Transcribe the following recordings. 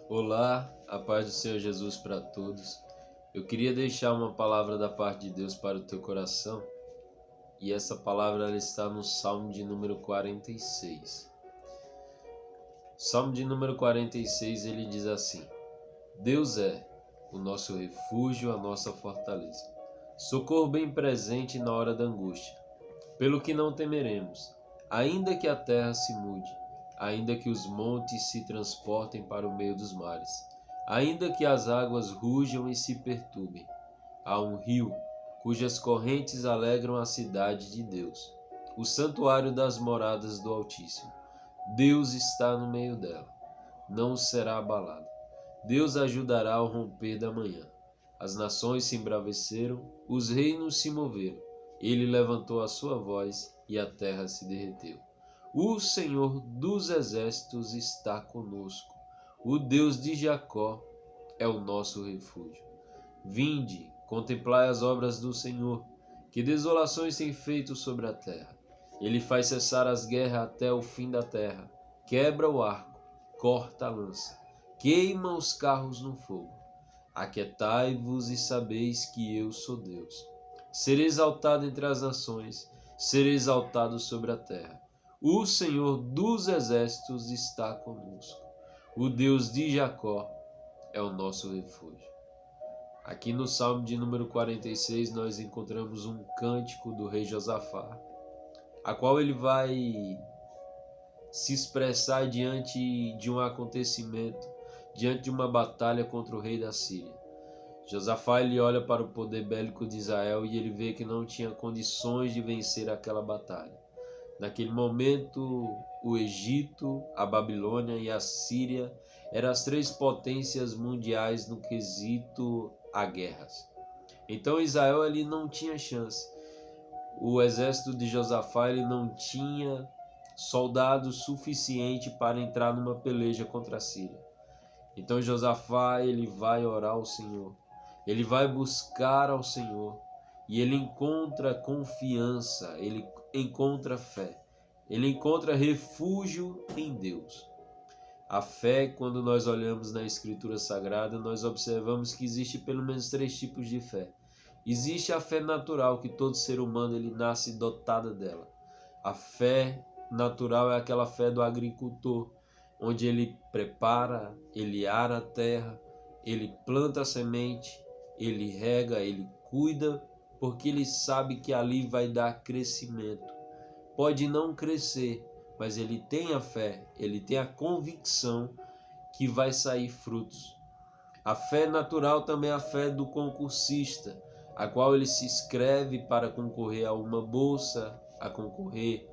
Olá, a paz do Senhor Jesus para todos. Eu queria deixar uma palavra da parte de Deus para o teu coração, e essa palavra ela está no Salmo de número 46. Salmo de número 46, ele diz assim: Deus é o nosso refúgio, a nossa fortaleza, socorro bem presente na hora da angústia. Pelo que não temeremos, ainda que a terra se mude, ainda que os montes se transportem para o meio dos mares, ainda que as águas rujam e se perturbem. Há um rio cujas correntes alegram a cidade de Deus, o santuário das moradas do Altíssimo. Deus está no meio dela, não será abalada. Deus ajudará ao romper da manhã. As nações se embraveceram, os reinos se moveram. Ele levantou a sua voz e a terra se derreteu. O Senhor dos exércitos está conosco. O Deus de Jacó é o nosso refúgio. Vinde, contemplai as obras do Senhor, que desolações tem feito sobre a terra. Ele faz cessar as guerras até o fim da terra, quebra o arco, corta a lança, queima os carros no fogo. Aquietai-vos e sabeis que eu sou Deus. Serei exaltado entre as nações, serei exaltado sobre a terra. O Senhor dos exércitos está conosco. O Deus de Jacó é o nosso refúgio. Aqui no Salmo de número 46 nós encontramos um cântico do rei Josafá, a qual ele vai se expressar diante de um acontecimento, diante de uma batalha contra o rei da Síria. Josafá ele olha para o poder bélico de Israel e ele vê que não tinha condições de vencer aquela batalha. Naquele momento, o Egito, a Babilônia e a Síria eram as três potências mundiais no quesito a guerras. Então Israel ele não tinha chance. O exército de Josafá ele não tinha soldados suficiente para entrar numa peleja contra a Síria. Então Josafá ele vai orar ao Senhor. Ele vai buscar ao Senhor e ele encontra confiança, ele encontra fé, ele encontra refúgio em Deus. A fé, quando nós olhamos na Escritura Sagrada, nós observamos que existe pelo menos três tipos de fé. Existe a fé natural, que todo ser humano ele nasce dotado dela. A fé natural é aquela fé do agricultor, onde ele prepara, ele ara a terra, ele planta a semente, ele rega, ele cuida, porque ele sabe que ali vai dar crescimento. Pode não crescer, mas ele tem a fé, ele tem a convicção que vai sair frutos. A fé natural também é a fé do concursista, a qual ele se inscreve para concorrer a uma bolsa, a concorrer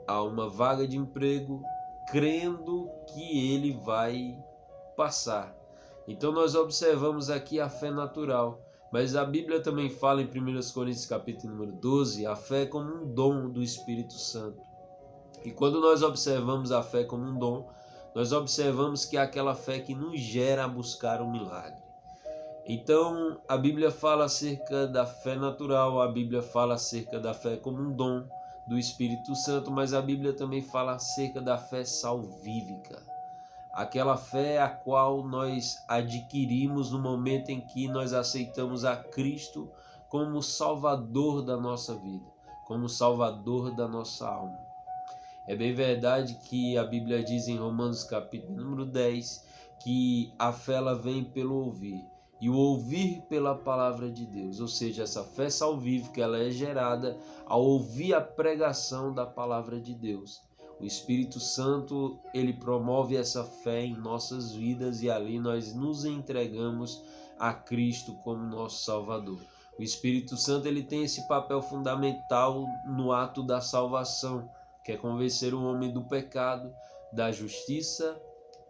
a uma vaga de emprego, crendo que ele vai passar. Então nós observamos aqui a fé natural, mas a Bíblia também fala em 1 Coríntios capítulo número 12, a fé como um dom do Espírito Santo. E quando nós observamos a fé como um dom, nós observamos que é aquela fé que nos gera a buscar um milagre. Então a Bíblia fala acerca da fé natural, a Bíblia fala acerca da fé como um dom do Espírito Santo, mas a Bíblia também fala acerca da fé salvífica. Aquela fé a qual nós adquirimos no momento em que nós aceitamos a Cristo como Salvador da nossa vida, como Salvador da nossa alma. É bem verdade que a Bíblia diz em Romanos capítulo número 10 que a fé ela vem pelo ouvir e o ouvir pela palavra de Deus, ou seja, essa fé salvífica ela é gerada ao ouvir a pregação da palavra de Deus. O Espírito Santo, ele promove essa fé em nossas vidas e ali nós nos entregamos a Cristo como nosso Salvador. O Espírito Santo, ele tem esse papel fundamental no ato da salvação, que é convencer o homem do pecado, da justiça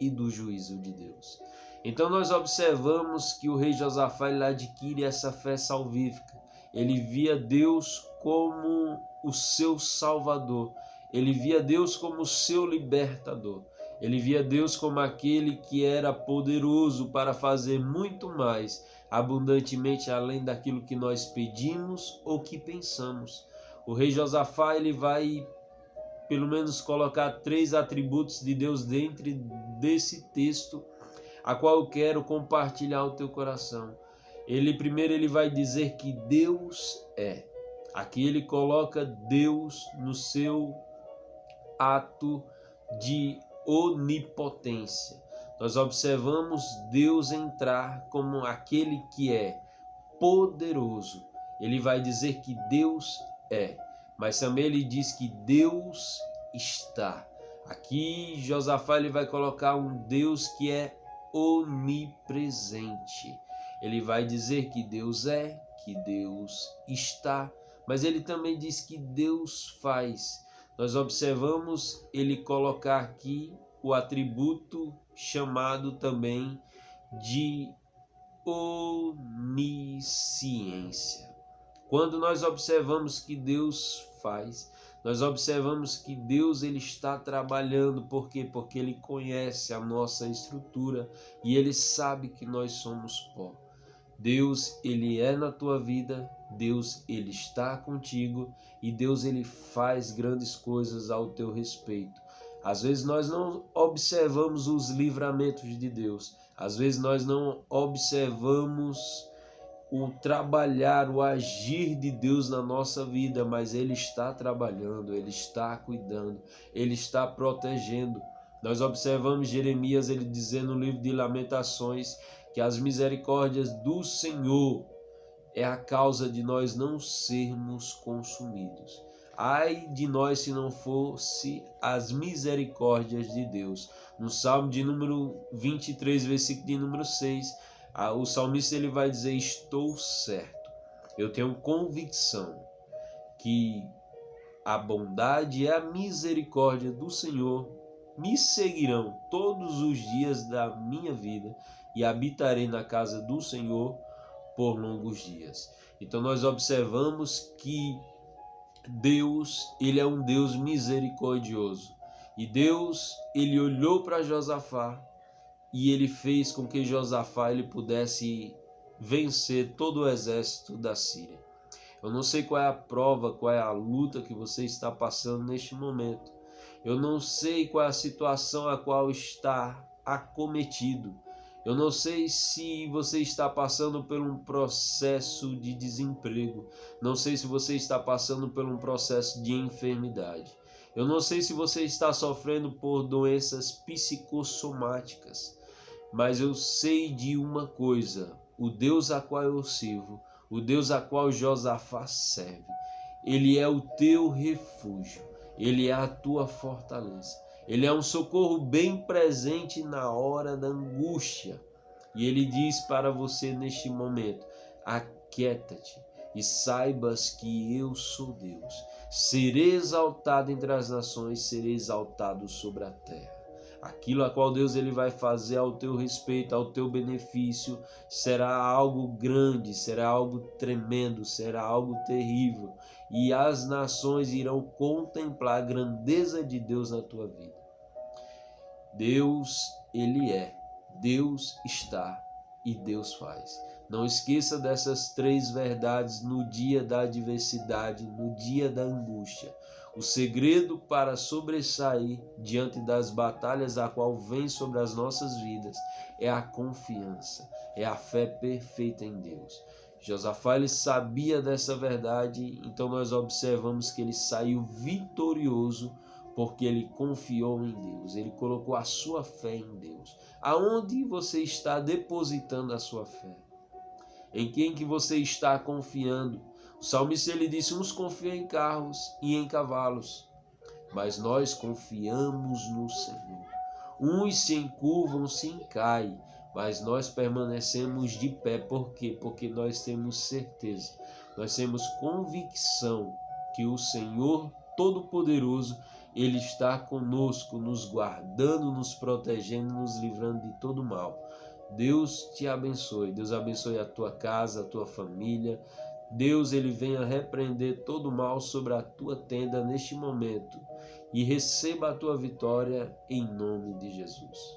e do juízo de Deus. Então nós observamos que o rei Josafá ele adquire essa fé salvífica. Ele via Deus como o seu Salvador. Ele via Deus como o seu libertador. Ele via Deus como aquele que era poderoso para fazer muito mais, abundantemente além daquilo que nós pedimos ou que pensamos. O rei Josafá ele vai pelo menos colocar três atributos de Deus dentro desse texto, a qual eu quero compartilhar o teu coração. Primeiro ele vai dizer que Deus é. Aqui ele coloca Deus no seu ato de onipotência. Nós observamos Deus entrar como aquele que é poderoso. Ele vai dizer que Deus é, mas também ele diz que Deus está. Aqui Josafá ele vai colocar um Deus que é onipresente. Ele vai dizer que Deus é, que Deus está, mas ele também diz que Deus faz. Nós observamos ele colocar aqui o atributo chamado também de onisciência. Quando nós observamos que Deus faz, nós observamos que Deus ele está trabalhando. Por quê? Porque ele conhece a nossa estrutura e ele sabe que nós somos pó. Deus ele é na tua vida, Deus ele está contigo e Deus ele faz grandes coisas ao teu respeito. Às vezes nós não observamos os livramentos de Deus, às vezes nós não observamos o trabalhar, o agir de Deus na nossa vida, mas ele está trabalhando, ele está cuidando, ele está protegendo. Nós observamos Jeremias ele dizendo no livro de Lamentações que as misericórdias do Senhor é a causa de nós não sermos consumidos. Ai de nós se não fosse as misericórdias de Deus. No Salmo de número 23, versículo de número 6, o salmista ele vai dizer: estou certo, eu tenho convicção que a bondade e a misericórdia do Senhor me seguirão todos os dias da minha vida e habitarei na casa do Senhor por longos dias. Então nós observamos que Deus, ele é um Deus misericordioso. E Deus, ele olhou para Josafá e ele fez com que Josafá ele pudesse vencer todo o exército da Síria. Eu não sei qual é a prova, qual é a luta que você está passando neste momento. Eu não sei qual é a situação a qual está acometido. Eu não sei se você está passando por um processo de desemprego. Não sei se você está passando por um processo de enfermidade. Eu não sei se você está sofrendo por doenças psicossomáticas. Mas eu sei de uma coisa: o Deus a qual eu sirvo, o Deus a qual Josafá serve, ele é o teu refúgio, ele é a tua fortaleza. Ele é um socorro bem presente na hora da angústia. E ele diz para você neste momento: aquieta-te e saibas que eu sou Deus. Serei exaltado entre as nações, serei exaltado sobre a terra. Aquilo a qual Deus ele vai fazer ao teu respeito, ao teu benefício, será algo grande, será algo tremendo, será algo terrível. E as nações irão contemplar a grandeza de Deus na tua vida. Deus, ele é, Deus está e Deus faz. Não esqueça dessas três verdades no dia da adversidade, no dia da angústia. O segredo para sobressair diante das batalhas a qual vem sobre as nossas vidas é a confiança, é a fé perfeita em Deus. Josafá ele sabia dessa verdade, então nós observamos que ele saiu vitorioso porque ele confiou em Deus, ele colocou a sua fé em Deus. Aonde você está depositando a sua fé? Em quem que você está confiando? O salmista ele disse: uns confiam em carros e em cavalos, mas nós confiamos no Senhor. Uns se encurvam, se encaem, mas nós permanecemos de pé. Por quê? Porque nós temos certeza, nós temos convicção que o Senhor Todo-Poderoso, ele está conosco, nos guardando, nos protegendo, nos livrando de todo mal. Deus te abençoe. Deus abençoe a tua casa, a tua família. Deus ele venha repreender todo mal sobre a tua tenda neste momento e receba a tua vitória em nome de Jesus.